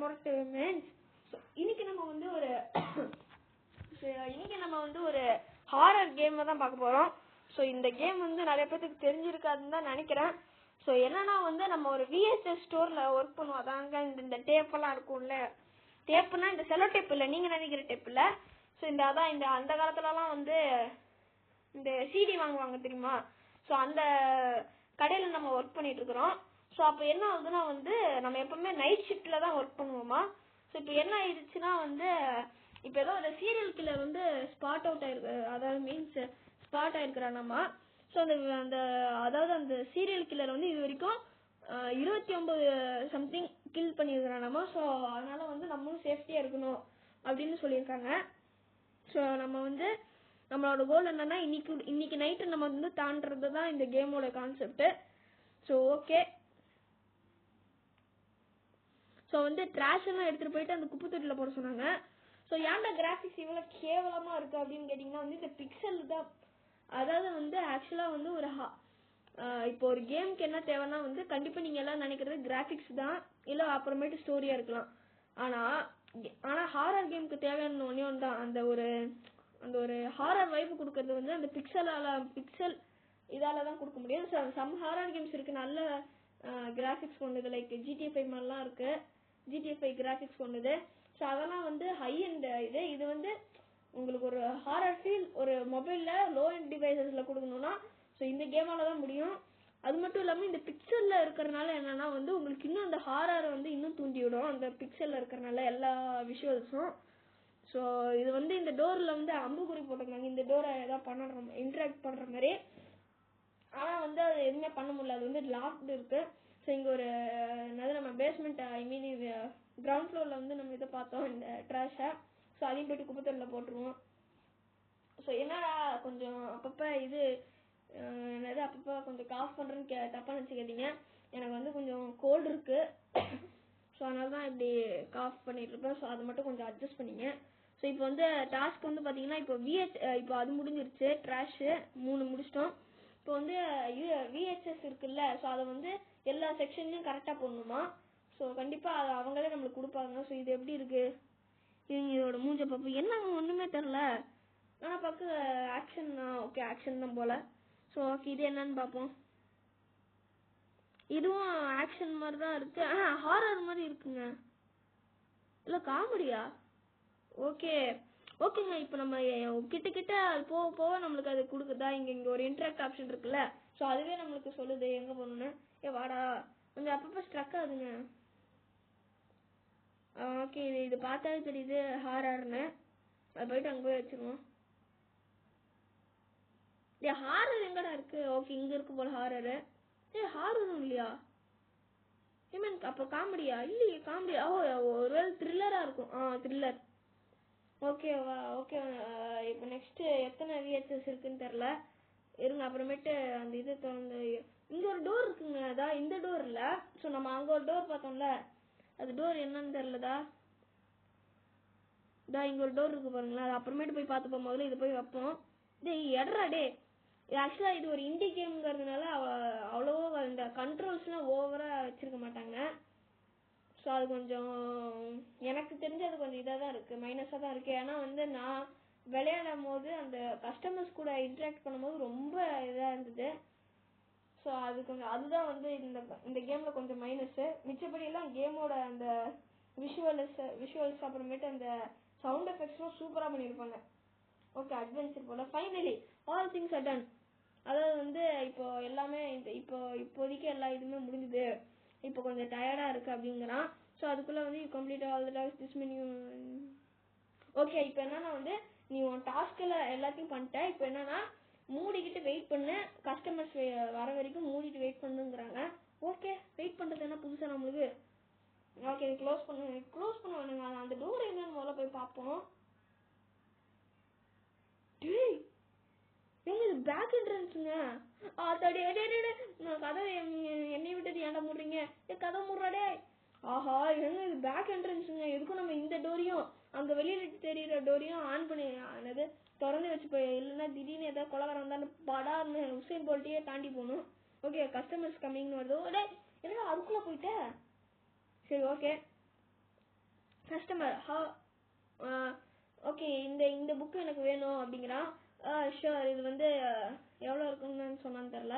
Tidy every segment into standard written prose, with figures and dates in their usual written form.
முரட்டு மீன்ஸ் இன்னைக்கு நம்ம வந்து ஒரு ஹாரர் கேம் தான் பார்க்க போறோம். ஸோ இந்த கேம் வந்து நிறைய பேருக்கு தெரிஞ்சிருக்காதுன்னு தான் நினைக்கிறேன். ஸோ என்னன்னா வந்து நம்ம ஒரு VHS ஸ்டோர்ல ஒர்க் பண்ணுவோம். அதாங்க இந்த டேப்பெல்லாம் இருக்கும்ல, டேப்புனா இந்த செலோ டேப் இல்லை, நீங்க நினைக்கிற டேப் இல்லை. ஸோ அதான் இந்த அந்த காலத்துலலாம் வந்து இந்த CD வாங்குவாங்க தெரியுமா? ஸோ அந்த கடையில் நம்ம ஒர்க் பண்ணிட்டு இருக்கிறோம். ஸோ அப்போ என்ன ஆகுதுன்னா வந்து நம்ம எப்பவுமே நைட் ஷிஃப்ட்ல தான் ஒர்க் பண்ணுவோமா. ஸோ இப்போ என்ன ஆயிடுச்சுன்னா வந்து இப்போ ஏதோ ஒரு சீரியல் கில்லர் வந்து ஸ்பாட் அவுட் ஆயிருக்கு, அதாவது மீன்ஸ் ஸ்பாட் ஆயிருக்கிறானாமா. ஸோ அதாவது அந்த சீரியல் கில்லர் வந்து இது வரைக்கும் 29 சம்திங் கில் பண்ணியிருக்கிறானாமா. ஸோ அதனால வந்து நம்மளும் சேஃப்டியா இருக்கணும் அப்படின்னு சொல்லியிருக்காங்க. ஸோ நம்ம வந்து நம்மளோட கோல் என்னன்னா இன்னைக்கு நைட்டு நம்ம வந்து தாண்டறது தான் இந்த கேமோட கான்செப்ட். ஸோ ஓகே, ஸோ வந்து ட்ராஷ் எல்லாம் எடுத்துட்டு போயிட்டு அந்த குப்பை தொட்டில போட சொன்னாங்க. ஸோ ஏன்டா கிராஃபிக்ஸ் இவ்வளோ கேவலமா இருக்கு அப்படின்னு கேட்டிங்கன்னா வந்து இந்த பிக்சல் தான். அதாவது வந்து ஆக்சுவலாக வந்து இப்போ ஒரு கேமுக்கு என்ன தேவைன்னா வந்து கண்டிப்பாக நீங்கள் எல்லாம் நினைக்கிறது கிராஃபிக்ஸ் தான், இல்லை அப்புறமேட்டு ஸ்டோரியா இருக்கலாம். ஆனால் ஹாரர் கேமுக்கு தேவையான ஒன்றே ஒன்று தான், அந்த ஒரு ஹாரர் வைப்பு கொடுக்கறது வந்து அந்த பிக்சல் இதால தான் கொடுக்க முடியும். சம் ஹாரர் கேம்ஸ் இருக்கு நல்ல கிராஃபிக்ஸ் கொண்டது, லைக் GTA 5 மாதிரிலாம் இருக்கு, GTA 5 கிராஃபிக்ஸ் கொண்டது. ஸோ அதெல்லாம் வந்து ஹை அண்ட் இது வந்து உங்களுக்கு ஒரு ஹாரர் ஃபீல் ஒரு மொபைல்ல லோ அண்ட் டிவைசஸ்ல கொடுக்கணும்னா ஸோ இந்த கேமால தான் முடியும். அது மட்டும் இல்லாமல் இந்த பிக்சல்ல இருக்கிறதுனால என்னன்னா வந்து உங்களுக்கு இன்னும் அந்த ஹாரரை வந்து இன்னும் தூண்டி விடும், அந்த பிக்சல்ல இருக்கிறதுனால எல்லா விஷுவல்ஸும். ஸோ இது வந்து இந்த டோர்ல வந்து அம்புக்குறி போட்டிருக்காங்க, இந்த டோரை ஏதாவது இன்டராக்ட் பண்ற மாதிரி. ஆனால் வந்து அது எதுவுமே பண்ண முடியல, அது வந்து லாக்டு இருக்கு. ஸோ இங்கே ஒரு நம்ம பேஸ்மெண்ட் இது கிரவுண்ட் ஃப்ளோரில் வந்து நம்ம இதை பார்த்தோம், இந்த ட்ராஷை. ஸோ அதையும் போய்ட்டு குப்பத்தொட்டில் போட்டுருவோம். ஸோ என்னடா கொஞ்சம் அப்பப்போ அப்பப்போ கொஞ்சம் காஃப் பண்ணுறேன்னு தப்பாக நினச்சிக்காதீங்க, எனக்கு வந்து கொஞ்சம் கோல்டு இருக்கு. ஸோ அதனால தான் இப்படி காஃப் பண்ணிட்டு இருப்பேன். ஸோ அதை மட்டும் கொஞ்சம் அட்ஜஸ்ட் பண்ணிங்க. ஸோ இப்போ வந்து டாஸ்க் வந்து பார்த்தீங்கன்னா இப்போ அது முடிஞ்சிருச்சு, ட்ராஷு 3 முடிச்சிட்டோம். இப்போ வந்து VHS இருக்குல்ல, ஸோ அதை வந்து எல்லா செக்ஷன்லையும் கரெக்டாக போடணுமா. ஸோ கண்டிப்பாக அவங்களே நம்மளுக்கு கொடுப்பாங்க. ஸோ இது எப்படி இருக்கு, இதோட மூஞ்ச பார்ப்போம், என்ன ஒன்றுமே தெரில. ஆனால் பார்க்க ஆக்ஷன் தான், ஓகே ஆக்ஷன் தான் போல. ஸோ ஓகே, இது என்னன்னு பார்ப்போம். இதுவும் ஆக்ஷன் மாதிரி தான் இருக்கு, ஆனால் ஹாரர் மாதிரி இருக்குங்க, இல்லை காமெடியா. ஓகேங்க, இப்போ நம்ம கிட்ட போக போக நம்மளுக்கு அது கொடுக்குதா, இங்கே ஒரு இன்டராக்ட் ஆப்ஷன் இருக்குல்ல. ஸோ அதுவே நம்மளுக்கு சொல்லுது எங்கே போகணுன்னு. வாடா, கொஞ்சம் அப்பப்போ ஸ்ட்ரக் ஆகுதுங்க. ஓகே, இது பார்த்தாலே தெரியுது ஹாரர்னு, அது போயிட்டு அங்கே போய் வச்சிருவோம். ஹாரர் எங்கடா இருக்கு? ஓகே, இங்கே இருக்கு போல ஹாரரு. ஹாரரும் இல்லையா? அப்போ காமெடியா? இல்லையே காமெடியா. ஒருவேளை த்ரில்லரா இருக்கும். த்ரில்லர். ஓகேவா? ஓகே, இப்போ நெக்ஸ்ட் எத்தனை VHS இருக்குன்னு தெரில, இருங்க அப்புறமேட்டு அந்த இது திறந்து. இங்க ஒரு டோர் இருக்குங்க, அதான் இந்த டோர் இல்ல. ஸோ நம்ம அங்க ஒரு டோர் பார்த்தோம்ல, அது டோர் என்னன்னு தெரியலதா. இங்க ஒரு டோர் இருக்கு பாருங்களா, அது அப்புறமேட்டு போய் பார்த்துப்போம், முதல்ல இது போய் வைப்போம். எட்ரா டே. ஆக்சுவலா இது ஒரு இண்டி கேம்ங்கிறதுனால அவ்வளவோ இந்த கண்ட்ரோல்ஸ்லாம் ஓவரா வச்சிருக்க மாட்டாங்க. ஸோ அது கொஞ்சம் எனக்கு தெரிஞ்சு அது கொஞ்சம் இதாக தான் இருக்குது, மைனஸாக தான் இருக்குது. ஏன்னா வந்து நான் விளையாடும் போது அந்த கஸ்டமர்ஸ் கூட இன்ட்ராக்ட் பண்ணும்போது ரொம்ப இதாக இருந்தது. ஸோ அது கொஞ்சம் அதுதான் வந்து இந்த கேமில் கொஞ்சம் மைனஸு. மிச்சப்படியெல்லாம் கேமோட அந்த விஷுவல்ஸ் அப்புறமேட்டு அந்த சவுண்ட் எஃபெக்ட்ஸ்லாம் சூப்பராக பண்ணியிருப்பாங்க. ஓகே, அட்வென்ச்சர் போல. Finally all things are done. அதாவது வந்து இப்போ எல்லாமே இப்போதைக்கு எல்லா இதுவுமே முடிஞ்சுது, இப்போ கொஞ்சம் டயர்டாக இருக்குது அப்படிங்கிறான். ஸோ அதுக்குள்ளே வந்து you complete all the task this menu. Okay, இப்போ என்னன்னா வந்து நீ உன் டாஸ்கில் எல்லாத்தையும் பண்ணிட்ட. இப்போ என்னன்னா மூடிக்கிட்டு வெயிட் பண்ணு, கஸ்டமர்ஸ் வர வரைக்கும் மூடிட்டு வெயிட் பண்ணுங்கிறாங்க. ஓகே, வெயிட் பண்ணுறது என்ன புதுசாக நம்மளுக்கு. ஓகே, க்ளோஸ் பண்ண வேணுங்க. அந்த டோர் என்னன்னு முதல்ல போய் பார்ப்போம். இது பேக் என்ட்ரன்ஸுங்க. கதவை என்னை விட்டுட்டு ஏன்டா மூடுறீங்க? கதவை மூடுறாடே. ஆஹா, இது பேக் என்ட்ரன்ஸுங்க. எதுக்கும் நம்ம இந்த டோரையும் அங்க வெளியில தெரியுற டோரையும் ஆன் பண்ணி திறந்து வச்சு போய், இல்லைன்னா திடீர்னு ஏதாவது கொலகாரம் வந்தாலும் படார்னு உசேன் போல்ட்டையே தாண்டி போகணும். ஓகே, கஸ்டமர்ஸ் கம்மிங்னு வருது. என்னடா அதுக்குள்ள போயிட்ட? சரி ஓகே, கஸ்டமர் ஓகே இந்த புக் எனக்கு வேணும் அப்படிங்கிறான். ஷூர், இது வந்து எவ்வளோ இருக்குன்னு சொன்னான்னு தெரில.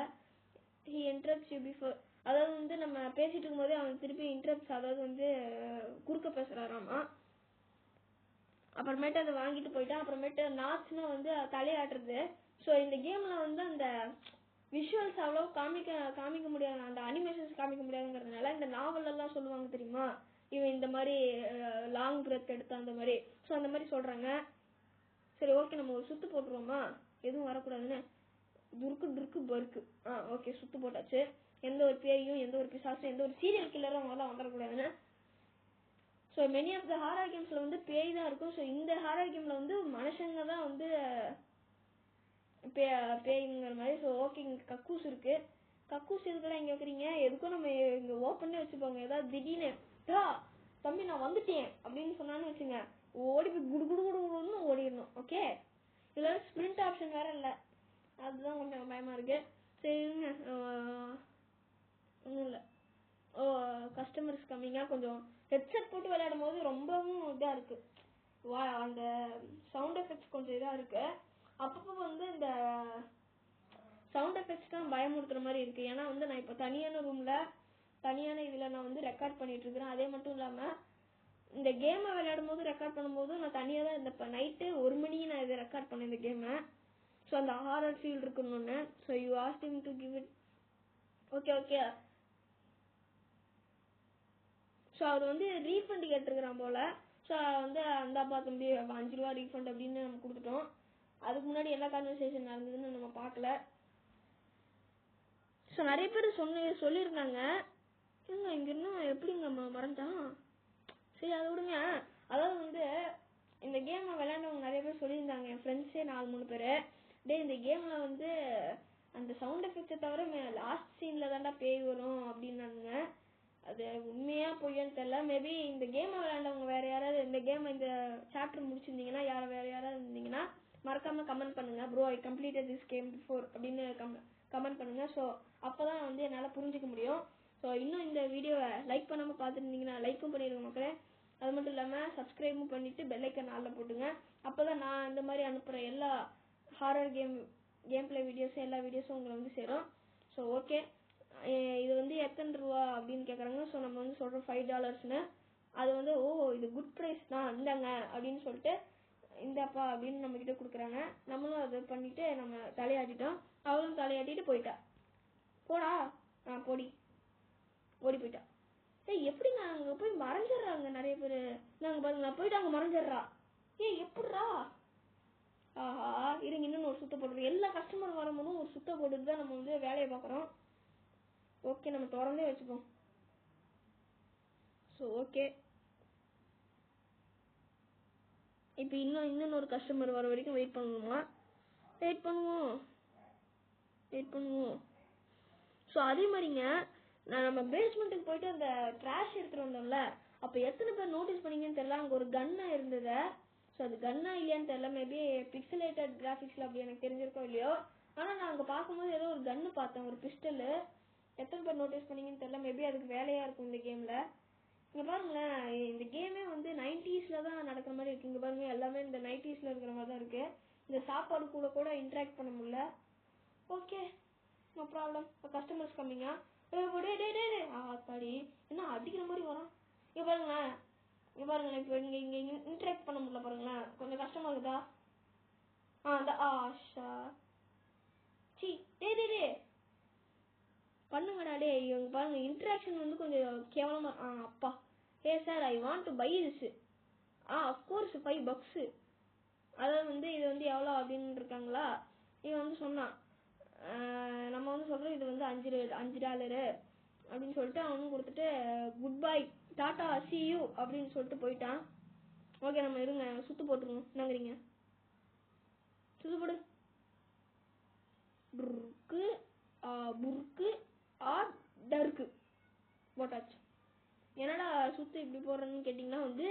ஹி இன்டரப்ட்ஸ் யூ பிஃபோர், அதாவது வந்து நம்ம பேசிட்டு இருக்கும்போதே அவன் திருப்பி இன்டரப்ட்ஸ், அதாவது வந்து குறுக்க பேசுறாராமா. அப்புறமேட்டு அதை வாங்கிட்டு போயிட்டான். அப்புறமேட்டு நாட்ஸ்னா வந்து தலையாட்டுறது. ஸோ இந்த கேம்ல வந்து அந்த விஷுவல்ஸ் அவ்வளோ காமிக்க முடியாது, அந்த அனிமேஷன்ஸ் காமிக்க முடியாதுங்கிறதுனால இந்த நாவல் எல்லாம் சொல்லுவாங்க தெரியுமா, இவன் இந்த மாதிரி லாங் பிரெத் எடுத்த அந்த மாதிரி. ஸோ அந்த மாதிரி சொல்றாங்க. சரி ஓகே, நம்ம ஒரு சுத்து போட்டுருவோமா, எதுவும் வரக்கூடாதுன்னு. துருக்கு பருக்கு. ஓகே, சுத்து போட்டாச்சு. எந்த ஒரு பேயும் எந்த ஒரு பிசாசும் எந்த ஒரு சீரியல் கில்லரும் அவங்களாம் வந்துடக்கூடாதுன்னு. So many of the horror கேம்ஸ்ல வந்து பேய் தான் இருக்கும். ஸோ இந்த ஹாரர் கேம்ல வந்து மனுஷங்க தான் வந்து பேய்ங்கிற மாதிரி. ஸோ ஓகே, இங்க கக்கூஸ் இருக்கு. கக்கூஸ் எதுக்கெல்லாம் இங்க வைக்கிறீங்க, எதுக்கும் நம்ம இங்க ஓப்பன் வச்சுப்போங்க. ஏதாவது திடீர்னு தம்பி நான் வந்துட்டேன் அப்படின்னு சொன்னான்னு வச்சுங்க, ஓடி போய் குடு குடு குடுன்னு ஓடிடணும். ஓகே, இதுல ஸ்பிரிண்ட் ஆப்ஷன் வேற இல்லை, அதுதான் கொஞ்சம் பயமா இருக்கு. சரிங்க, ஒன்றும் இல்லை. கஸ்டமர்ஸ் கம்மிங்க. கொஞ்சம் ஹெட்செட் போட்டு விளையாடும் போது ரொம்பவும் இதா இருக்கு, அந்த சவுண்ட் எஃபெக்ட்ஸ் கொஞ்சம் இதா இருக்கு. அப்பப்போ வந்து இந்த சவுண்ட் எஃபெக்ட்ஸ் தான் பயமுறுத்துற மாதிரி இருக்கு. ஏன்னா வந்து நான் இப்போ தனியான ரூம்ல தனியான இதுல நான் வந்து ரெக்கார்ட் பண்ணிட்டு இருக்கிறேன். அதே மட்டும் இல்லாம இந்த கேமை விளையாடும் போது ரெக்கார்ட் பண்ணும்போது நான் தனியா தான் இந்த நைட்டு 1 மணிக்கு நான் இதை ரெக்கார்ட் பண்ணேன் இந்த கேமை. ஸோ அந்த ஹாரர் ஃபீல் இருக்குன்னு. So you ask him to give it. Okay. So அவர் வந்து ரீஃபண்ட் கேட்டிருக்கிறான் போல. ஸோ வந்து அந்தாப்பா தம்பி 5 ரூபா ரீஃபண்ட் அப்படின்னு நம்ம கொடுத்துட்டோம். அதுக்கு முன்னாடி என்ன கான்வர்சேஷன் நடந்ததுன்னு நம்ம பார்க்கல. ஸோ நிறைய பேர் சொல்லியிருந்தாங்க, இங்க இன்னும் எப்படிங்க மறந்தான். சரி அதை விடுங்க. அதாவது வந்து இந்த கேமை விளையாண்டவங்க நிறைய பேர் சொல்லியிருந்தாங்க, என் ஃப்ரெண்ட்ஸே 4-3 பேர். இந்த கேம்ல வந்து அந்த சவுண்ட் எஃபெக்டை தவிர லாஸ்ட் சீன்ல தாண்டா பேய் வரும் அப்படின்னானுங்க. அது உண்மையா பொய்யான்னு தெரியல. மேபி இந்த கேமை விளையாண்டவங்க வேற யாராவது இந்த கேம் இந்த சாப்டர் முடிச்சிருந்தீங்கன்னா, வேற யாராவது இருந்தீங்கன்னா மறக்காம கமெண்ட் பண்ணுங்க. Bro I completed this game before அப்படின்னு கமெண்ட் பண்ணுங்க. ஸோ அப்பதான் வந்து என்னால் புரிஞ்சுக்க முடியும். ஸோ இன்னும் இந்த வீடியோவை லைக் பண்ணாமல் பார்த்துருந்தீங்கன்னா லைக்கும் பண்ணிடுங்க மக்களே. அது மட்டும் இல்லாமல் சப்ஸ்கிரைபும் பண்ணிட்டு பெல் ஐக்கான் ஆல்ல போட்டுங்க. அப்போதான் நான் இந்த மாதிரி அனுப்புகிற எல்லா ஹாரர் கேம் பிளே வீடியோஸும் எல்லா வீடியோஸும் உங்களை வந்து சேரும். ஸோ ஓகே, இது வந்து எத்தனை ரூபா அப்படின்னு கேட்குறாங்க. ஸோ நம்ம வந்து சொல்கிறோம் $5. அது வந்து இது குட் ப்ரைஸ் தான் இந்தாங்க அப்படின்னு சொல்லிட்டு இந்தாப்பா அப்படின்னு நம்ம கிட்ட கொடுக்குறாங்க. நம்மளும் அதை பண்ணிட்டு நம்ம தலையாட்டிட்டோம். அவளும் தலையாட்டிட்டு போயிட்டா. போடா போடி ஓடி போயிட்டா. எப்படிங்க அங்க போய் மறைஞ்சிடறாங்க நிறைய பேரு. நாங்க பாருங்க, நான் போயிட்டு அங்க மறைஞ்சிடறா. எப்படிரா? ஆஹா, இருங்க இன்னும் ஒரு சுத்த போடுறது. எல்லா கஸ்டமர் வரும்போதும் ஒரு சுத்த போட்டுட்டு தான் நம்ம வந்து வேலையை பார்க்குறோம். ஓகே, நம்ம திறந்தே வச்சுப்போம். ஸோ ஓகே, இப்போ இன்னும் ஒரு கஸ்டமர் வர வரைக்கும் வெயிட் பண்ணுவோமா? வெயிட் பண்ணுவோம். ஸோ அதே மாதிரிங்க, நம்ம பேஸ்மெண்ட்டுக்கு போயிட்டு அந்த ட்ராஷ் எடுத்துட்டு வந்தோம்ல, அப்போ எத்தனை பேர் நோட்டீஸ் பண்ணீங்கன்னு தெரியல, அங்கே ஒரு கன்னா இருந்தது. ஸோ அது கன்னா இல்லையான்னு தெரியல, மேபி பிக்சலேட்டட் கிராஃபிக்ஸில் அப்படி எனக்கு தெரிஞ்சிருக்கோ இல்லையோ, ஆனால் நான் அங்கே பார்க்கும்போது ஏதோ ஒரு கன்னு பார்த்தேன், ஒரு பிஸ்டலு. எத்தனை பேர் நோட்டீஸ் பண்ணீங்கன்னு தெரியல, மேபி அதுக்கு வேலையாக இருக்கும் இந்த கேமில். இங்கே பாருங்களேன், இந்த கேமே வந்து 90s தான் நடக்கிற மாதிரி இருக்கு. இங்கே பாருங்க, எல்லாமே இந்த 90s இருக்கிற மாதிரி தான் இருக்கு. இந்த சாப்பாடு கூட இன்ட்ராக்ட் பண்ண முடியல. Okay, no problem. இப்போ கஸ்டமர்ஸ் கம்மிங்க. சாரி, என்ன அடிக்கிற மாதிரி வரும். இங்கே பாருங்களேன், இப்போ இங்கே இன்ட்ராக்ட் பண்ண முடியல பாருங்களேன், கொஞ்சம் கஷ்டமா இருக்குதா? அந்த ஆஷா சி பண்ணுங்கடா டே. இவங்க பாருங்க, இன்ட்ராக்ஷன் வந்து கொஞ்சம் கேவலமா. அப்பா sir, I want to buy this. Of course $5. அதாவது வந்து இது வந்து எவ்வளோ அப்படின்னு இருக்காங்களா. இவன் வந்து சொன்னான், நம்ம வந்து சொல்றோம் இது வந்து $5 அப்படின்னு சொல்லிட்டு அவனும் கொடுத்துட்டு good bye Tata C you அப்படின்னு சொல்லிட்டு போயிட்டான். ஓகே, நம்ம இருங்க சுத்து போட்டுருவோம். என்னங்கிறீங்க? சுத்து போடு. புருக்கு டருக்கு போட்டாச்சு. என்னடா சுத்து இப்படி போடுறேன்னு கேட்டிங்கன்னா வந்து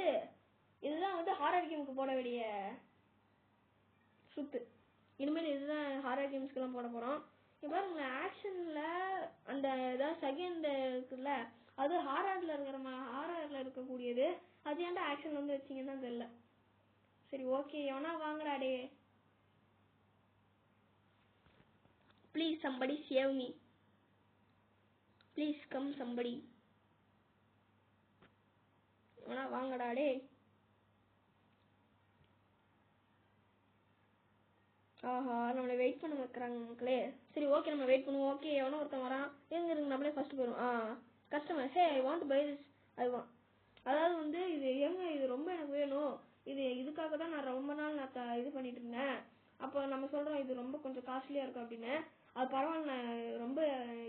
இதுதான் வந்து ஹாரர் கேமுக்கு போட வேண்டிய சுத்து. இனிமேல் இதுதான் ஹாரர் கேம்ஸ்க்கெல்லாம் போட போகிறோம். இப்போ பாருங்க, ஆக்ஷனில் அந்த ஏதாவது செகண்ட் இருக்குல்ல, அது ஹாரரில் இருக்கிற ஹாரர்ல இருக்கக்கூடியது. அது ஏன்டா ஆக்ஷன் வந்து வச்சீங்கன்னு தான் தெரியல. சரி ஓகே, எவனா வாங்கடா டே. Please somebody save me. Please come somebody. எவனா வாங்கடா டே. ஆஹா, நம்மளை வெயிட் பண்ண வைக்கிறாங்க மக்களே. சரி ஓகே, நம்ம வெயிட் பண்ணுவோம். ஓகே, எவனோ ஒருத்தன் வரான். எங்க இருக்கு, நம்மளே ஃபர்ஸ்ட் போயிடும். Customer, hey I want to buy this. அதாவது வந்து இது ஏங்க, இது ரொம்ப எனக்கு வேணும், இதுக்காக தான் நான் ரொம்ப நாள் நான் இது பண்ணிட்டு இருந்தேன். அப்போ நம்ம சொல்றோம் இது ரொம்ப கொஞ்சம் காஸ்ட்லியா இருக்கும் அப்படின்னு. அது பரவாயில்ல, நான் ரொம்ப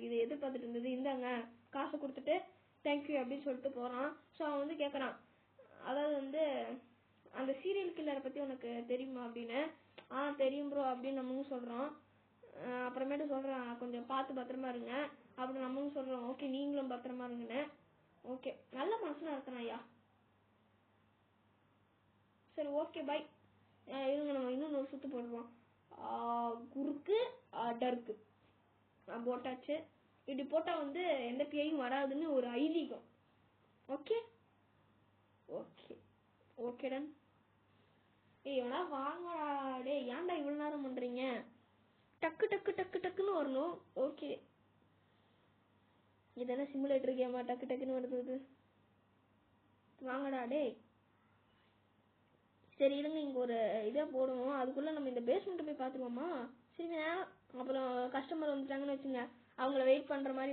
இது எதிர்பார்த்துட்டு இருந்தது, இந்தாங்க காசை கொடுத்துட்டு தேங்க்யூ அப்படின்னு சொல்லிட்டு போறான். ஸோ அவன் வந்து கேட்கறான், அதாவது வந்து அந்த சீரியல் கில்லரை பத்தி உனக்கு தெரியுமா அப்படின்னு. தெரியும் ப்ரோ அப்படின்னு நம்மளும் சொல்றோம். அப்புறமேட்டு சொல்றான், கொஞ்சம் பார்த்து பத்திரமா இருங்க அப்படின்னு நம்மளும் சொல்றோம். ஓகே, நீங்களும் பத்திரமா இருங்கன்னு. ஓகே, நல்ல மனசுனா இருக்கிறான் ஐயா. சரி ஓகே பை. இருங்க, நம்ம இன்னொன்று சுத்து போடுவோம். குறுக்கு டர்க்கு போட்டாச்சு. இப்படி போட்டா வந்து எந்த பேயும் வராதுன்னு ஒரு ஐதீகம். Okay okay okay done. இவனா வாங்கடா டே. ஏன்டா இவ்வளவு நேரம் பண்றீங்க? டக்கு டக்கு டக்கு டக்குன்னு வரணும். ஓகே, இதெல்லாம் சிமுலேட்டர் கேமா? டக்கு டக்குன்னு வருது. வாங்கடா டே. சரி இருங்க, இங்க ஒரு இதா போடுவோம். அதுக்குள்ள நம்ம இந்த பேஸ்மெண்ட் போய் பாத்துருவோமா? சரிங்க. அப்புறம் கஸ்டமர் வந்துட்டாங்கன்னு வச்சுங்க, அவங்கள வெயிட் பண்ற மாதிரி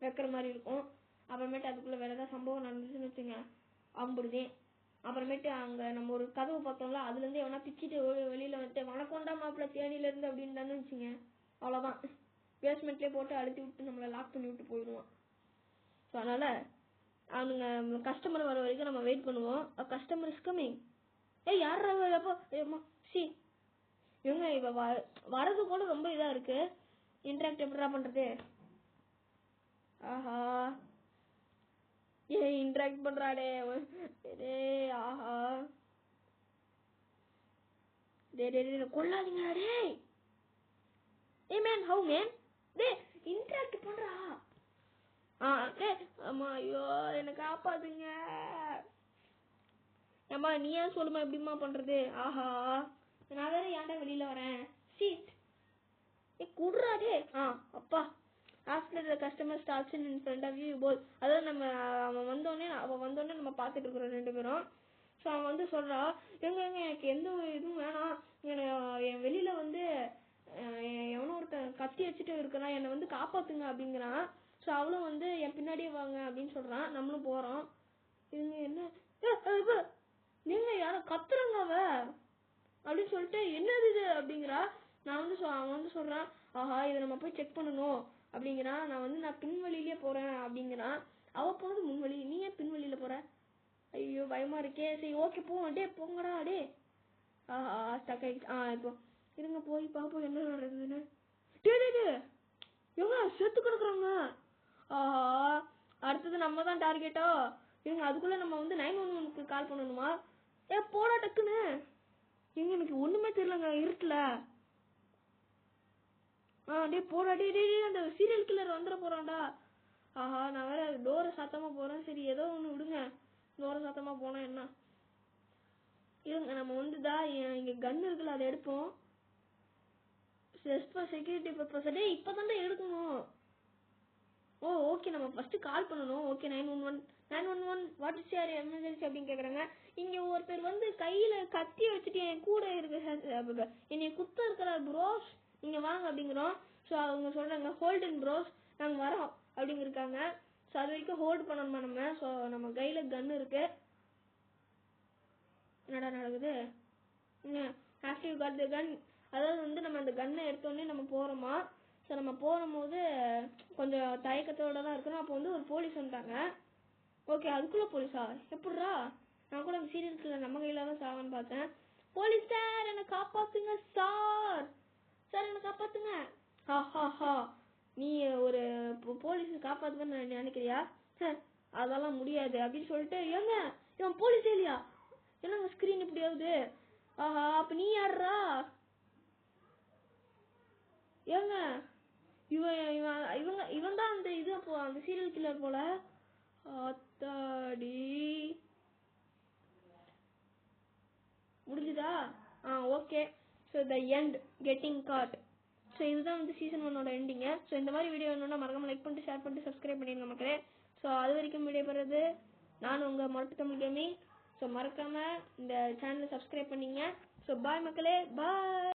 வைக்கிற மாதிரி இருக்கும். அப்புறமேட்டு அதுக்குள்ள வேற ஏதாவது சம்பவம் நடந்துச்சுன்னு வச்சுங்க, அம்புடுதேன். அப்புறமேட்டு அங்க நம்ம ஒரு கதவு பார்த்தோம்ல, அதுல இருந்து எவனா பிச்சுட்டு வெளியில வந்துட்டு வணக்கம்டா மாப்பிள்ள தேனியில இருந்து அப்படின்னு வச்சுங்க, அவ்வளவுதான். பேஸ்மெண்ட்லயே போட்டு அழுத்தி விட்டு நம்மள லாக் பண்ணி விட்டு போயிடுவான். ஸோ அதனால அவங்க கஸ்டமர் வர வரைக்கும் நம்ம வெயிட் பண்ணுவோம். Customer is coming. யாரா எப்போ சி இவங்க இப்ப வரது கூட ரொம்ப இதா இருக்கு. இன்டராக்ட் எப்படிடா பண்றது? ஆஹா, இன்டராக்ட் பண்றாடே. ஆஹா, கொள்ளாதீங்கடா டேய். Man, how man? டேய் இன்டராக்ட் பண்றா. அம்மா ஐயோ, என்ன காப்பாத்துங்க. ஏம்மா நீ ஏன் சொல்லுமா எப்படிமா பண்றது? ஆஹா, நான் வேற ஏன்டா வெளியில வரேன். சீட் குடுறா டே. அப்பா. After the customer starts in front of you both. அதாவது நம்ம அவன் வந்தோடனே நம்ம பார்த்துட்டு இருக்கிறோம் ரெண்டு பேரும். ஸோ அவன் வந்து சொல்றா, எங்க எனக்கு எந்த இதுவும் வேணாம், என் வெளியில வந்து எவனோ ஒருத்தன் கத்தி வச்சுட்டு இருக்கிறான், என்னை வந்து காப்பாத்துங்க அப்படிங்கிறான். ஸோ அவளும் வந்து என் பின்னாடியே வாங்க அப்படின்னு சொல்றான். நம்மளும் போறோம். இவங்க என்ன, நீங்க யாரும் கத்துறாங்க அவ அப்படின்னு சொல்லிட்டு, என்னது இது அப்படிங்கிறா. அவன் வந்து சொல்றான், ஆஹா இதை நம்ம போய் செக் பண்ணணும் அப்படிங்கிறான். நான் பின்வழியிலே போறேன் அப்படிங்கிறான். அவ போனது முன்வழி, நீ ஏன் பின்வழியில போற? ஐயோ பயமா இருக்கே. சரி ஓகே போவோம். டே போங்கடா டே. ஸ்டக் ஆயிடுச்சு. இப்போ இருங்க போய் பாப்போம் என்ன நடக்குதுன்னு. எங்க செத்து கிடக்குறாங்க. ஆஹா, அடுத்தது நம்ம தான் டார்கெட்டோ. இருங்க, அதுக்குள்ள நம்ம வந்து 911க்கு கால் பண்ணணுமா? போடா டக்குன்னு. எனக்கு ஒண்ணுமே தெரியலங்க இருட்டுல. டே போடா டே. அந்த சீரியல் கில்லர் வந்துட போறான்டா. ஆஹா, நான் வேற டோரை சத்தமா போறேன். சரி ஏதோ ஒண்ணு விடுங்க, டோரை சத்தமா போனா என்ன. இருங்க, நம்ம வந்துதா இங்க கன் இருக்குல்ல, அதை எடுப்போம். Security purpose. டே இப்பதான்டா எடுக்கணும். ஓகே, நம்ம ஃபர்ஸ்ட் கால் பண்ணணும். Okay 911 what is your emergency அப்படின்னு கேக்குறாங்க. இங்க ஒருத்தர் வந்து கையில கத்தி வச்சுட்டு என் கூட இருக்கு, என்னைய குத்த இருக்கிறார் ப்ரோஸ், நீங்க வாங்க அப்படிங்கிறோம். ஸோ அவங்க சொல்றாங்க, ஹோல்டன் ப்ரோஸ், நாங்க வரோம் அப்படிங்கிருக்காங்க. ஸோ அது வரைக்கும் ஹோல்ட் பண்ணணுமா நம்ம. ஸோ நம்ம கையில கன் இருக்கு. என்னடா நடக்குது? ஆக்டிவ் காட் தி கன். அதாவது வந்து நம்ம அந்த கன்னை எடுத்தோடனே நம்ம போறோமா. ஸோ நம்ம போகும்போது கொஞ்சம் தயக்கத்தோட தான் இருக்கணும். அப்போ வந்து ஒரு போலீஸ் வந்துட்டாங்க. ஓகே, அதுக்குள்ள போலீஸா? எப்படிரா? நான் கூட அந்த சீரியல்ஸ்ல நம்ம கையில தான் சாவன்னு பார்த்தேன். போலீஸ் சார் என்னை காப்பாத்துங்க சார், சார் என்னை காப்பாத்துங்க. ஹா, நீ ஒரு போலீஸ் காப்பாத்துன்னு நினைக்கிறியா? அதெல்லாம் முடியாது அப்படின்னு சொல்லிட்டு, ஏங்க இவன் போலீஸ் இல்லையா? என்னங்க ஸ்கிரீன் இப்படி ஆகுது? ஆஹா, அப்ப நீ யாருடா? ஏங்க இவன் தான் அந்த இது அந்த சீரியல் கில்லர் போல. முடிஞ்சுதா? Okay. So the end getting God. So இதுதான் வந்து சீசன் 1 எண்டிங்கு. ஸோ இந்த மாதிரி வீடியோ வேணும்னா மறக்காம லைக் பண்ணிட்டு ஷேர் பண்ணிட்டு சப்ஸ்கிரைப் பண்ணிடுங்க மக்களே. ஸோ அது வரைக்கும் வீடியோ பெறது நான் உங்கள் மொரட்டு தமிழ் கேமிங். ஸோ மறக்காம இந்த சேனலை சப்ஸ்கிரைப் பண்ணிங்க. ஸோ பாய் மக்களே, பாய்.